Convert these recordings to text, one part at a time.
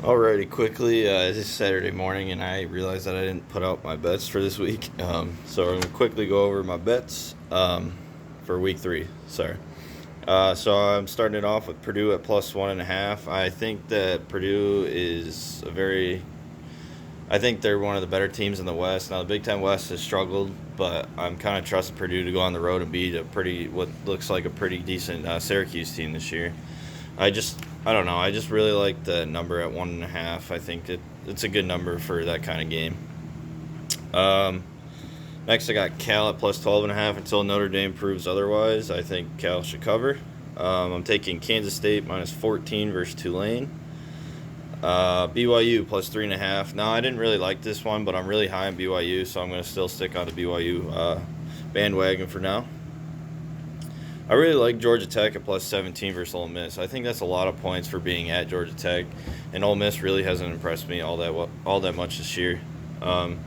Alrighty, quickly, it's Saturday morning, and I realized that I didn't put out my bets for this week. So I'm gonna quickly go over my bets for week three. Sorry. So I'm starting it off with Purdue at plus 1.5. I think that Purdue is I think they're one of the better teams in the West. Now the Big Ten West has struggled, but I'm kind of trusting Purdue to go on the road and beat what looks like a pretty decent Syracuse team this year. I don't know. I just really like the number at 1.5. I think it's a good number for that kind of game. Um, Next, I got Cal at plus 12.5 until Notre Dame proves otherwise. I think Cal should cover. I'm taking Kansas State minus 14 versus Tulane. BYU plus 3.5. Now, I didn't really like this one, but I'm really high on BYU, so I'm going to still stick on the BYU bandwagon for now. I really like Georgia Tech at plus 17 versus Ole Miss. I think that's a lot of points for being at Georgia Tech, and Ole Miss really hasn't impressed me all that much this year. Um,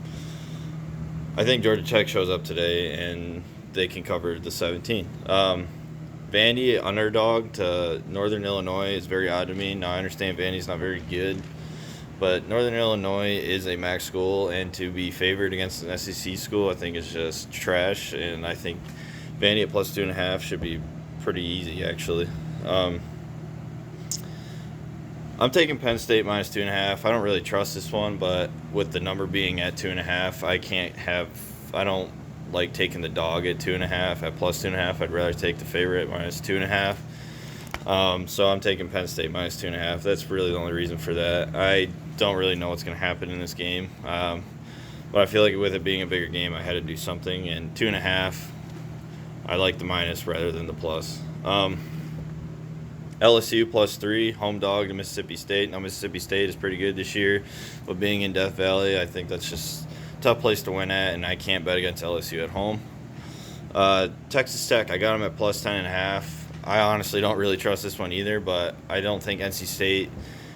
I think Georgia Tech shows up today and they can cover the 17. Vandy underdog to Northern Illinois is very odd to me. Now I understand Vandy's not very good, but Northern Illinois is a MAC school, and to be favored against an SEC school, I think is just trash. And I think Vandy at plus 2.5 should be pretty easy, actually. Um, I'm taking Penn State minus 2.5. I don't really trust this one, but with the number being at 2.5, I don't like taking the dog at 2.5. At plus 2.5, I'd rather take the favorite at minus 2.5. So I'm taking Penn State minus 2.5. That's really the only reason for that. I don't really know what's going to happen in this game. But I feel like with it being a bigger game, I had to do something. And 2.5, I like the minus rather than the plus. LSU plus 3, home dog to Mississippi State. Now, Mississippi State is pretty good this year, but being in Death Valley, I think that's just a tough place to win at, and I can't bet against LSU at home. Texas Tech, I got them at plus 10.5. I honestly don't really trust this one either, but I don't think NC State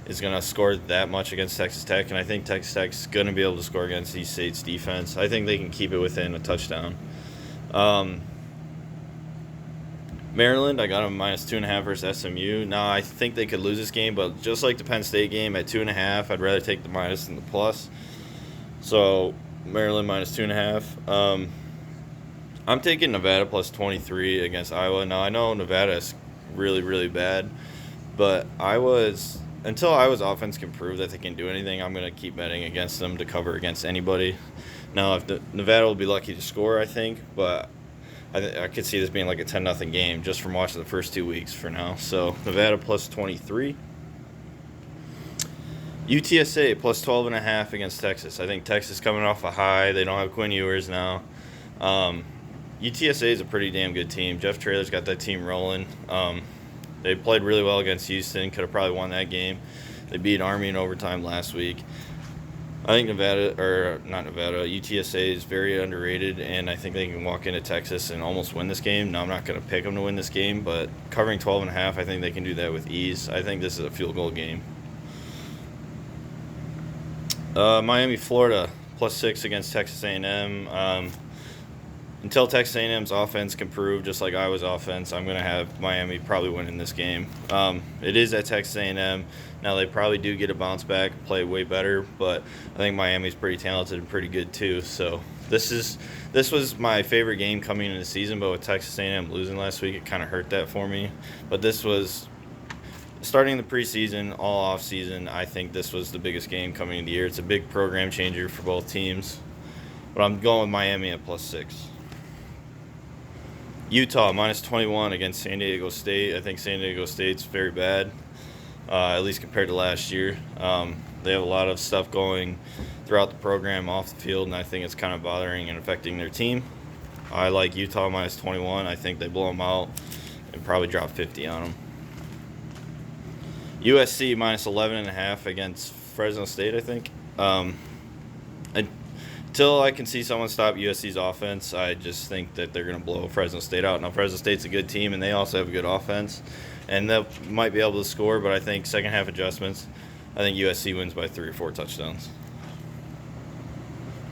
is going to score that much against Texas Tech, and I think Texas Tech's going to be able to score against NC State's defense. I think they can keep it within a touchdown. Maryland, I got them minus 2.5 versus SMU. Now, I think they could lose this game, but just like the Penn State game at 2.5, I'd rather take the minus than the plus. So, Maryland minus 2.5. I'm taking Nevada plus 23 against Iowa. Now, I know Nevada is really, really bad, but until Iowa's offense can prove that they can do anything, I'm going to keep betting against them to cover against anybody. Now, if Nevada will be lucky to score, I think, but I could see this being like a 10-0 game just from watching the first 2 weeks for now. So, Nevada plus 23. UTSA plus 12.5 against Texas. I think Texas coming off a high. They don't have Quinn Ewers now. UTSA is a pretty damn good team. Jeff Traylor's got that team rolling. They played really well against Houston. Could have probably won that game. They beat Army in overtime last week. I think UTSA is very underrated, and I think they can walk into Texas and almost win this game. Now, I'm not going to pick them to win this game, but covering 12.5, I think they can do that with ease. I think this is a field goal game. Miami, Florida, plus 6 against Texas A&M. Until Texas A&M's offense can prove, just like Iowa's offense, I'm going to have Miami probably winning this game. It is at Texas A&M. Now, they probably do get a bounce back, play way better, but I think Miami's pretty talented and pretty good too. So this was my favorite game coming into the season, but with Texas A&M losing last week, it kind of hurt that for me. But this was starting the preseason, all off season. I think this was the biggest game coming into the year. It's a big program changer for both teams, but I'm going with Miami at plus 6. Utah minus 21 against San Diego State. I think San Diego State's very bad, at least compared to last year. They have a lot of stuff going throughout the program off the field, and I think it's kind of bothering and affecting their team. I like Utah minus 21. I think they blow them out and probably drop 50 on them. USC minus 11.5 against Fresno State, I think. Until I can see someone stop USC's offense, I just think that they're going to blow Fresno State out. Now, Fresno State's a good team, and they also have a good offense, and they might be able to score, but I think second half adjustments, I think USC wins by 3 or 4 touchdowns.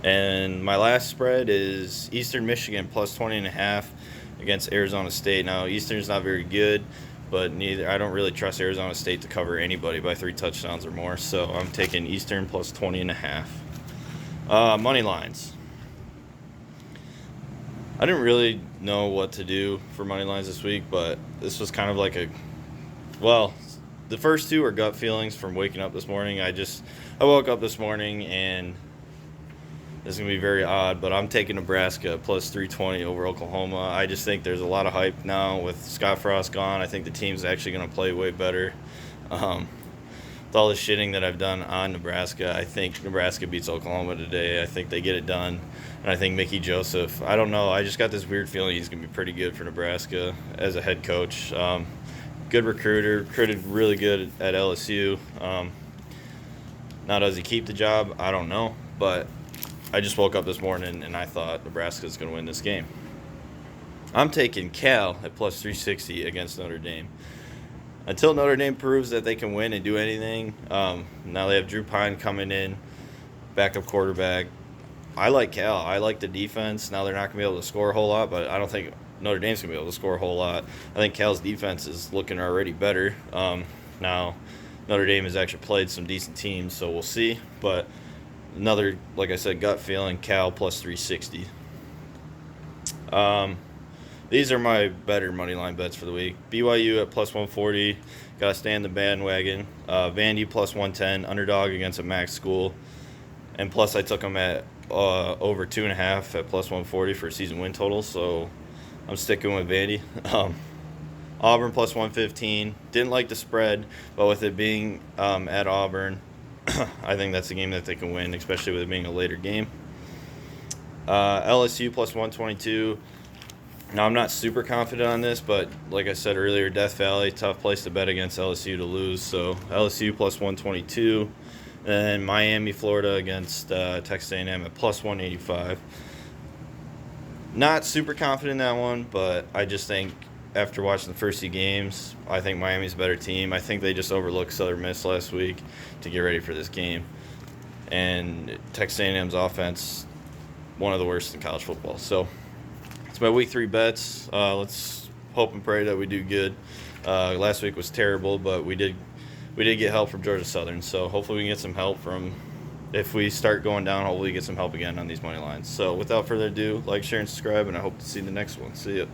And my last spread is Eastern Michigan plus 20.5 against Arizona State. Now, Eastern's not very good, but neither. I don't really trust Arizona State to cover anybody by 3 touchdowns or more. So I'm taking Eastern plus 20.5. Money lines. I didn't really know what to do for money lines this week, but this was kind of like the first two are gut feelings from waking up this morning. I woke up this morning and this is going to be very odd, but I'm taking Nebraska plus 320 over Oklahoma. I just think there's a lot of hype now with Scott Frost gone. I think the team's actually going to play way better. With all the shitting that I've done on Nebraska, I think Nebraska beats Oklahoma today. I think they get it done. And I think Mickey Joseph, I don't know, I just got this weird feeling he's going to be pretty good for Nebraska as a head coach. Good recruited really good at LSU. Now, does he keep the job? I don't know. But I just woke up this morning and I thought Nebraska's going to win this game. I'm taking Cal at plus 360 against Notre Dame. Until Notre Dame proves that they can win and do anything, now they have Drew Pine coming in, backup quarterback. I like Cal. I like the defense. Now they're not going to be able to score a whole lot, but I don't think Notre Dame's going to be able to score a whole lot. I think Cal's defense is looking already better. Now, Notre Dame has actually played some decent teams, so we'll see. But another, like I said, gut feeling, Cal plus 360. These are my better money line bets for the week. BYU at plus 140. Got to stay in the bandwagon. Vandy plus 110. Underdog against a MAC school. And plus I took them at over 2.5 at plus 140 for a season win total. So I'm sticking with Vandy. Auburn plus 115. Didn't like the spread, but with it being at Auburn, I think that's a game that they can win, especially with it being a later game. LSU plus 122. Now, I'm not super confident on this, but like I said earlier, Death Valley, tough place to bet against LSU to lose. So LSU plus 122. And then Miami, Florida against Texas A&M at plus 185. Not super confident in that one, but I just think after watching the first 2 games, I think Miami's a better team. I think they just overlooked Southern Miss last week to get ready for this game. And Texas A&M's offense, one of the worst in college football. So it's my week 3 bets. Let's hope and pray that we do good. Last week was terrible, but we did get help from Georgia Southern. So hopefully we can get some help from, if we start going down, hopefully get some help again on these money lines. So without further ado, like, share, and subscribe, and I hope to see you in the next one. See ya.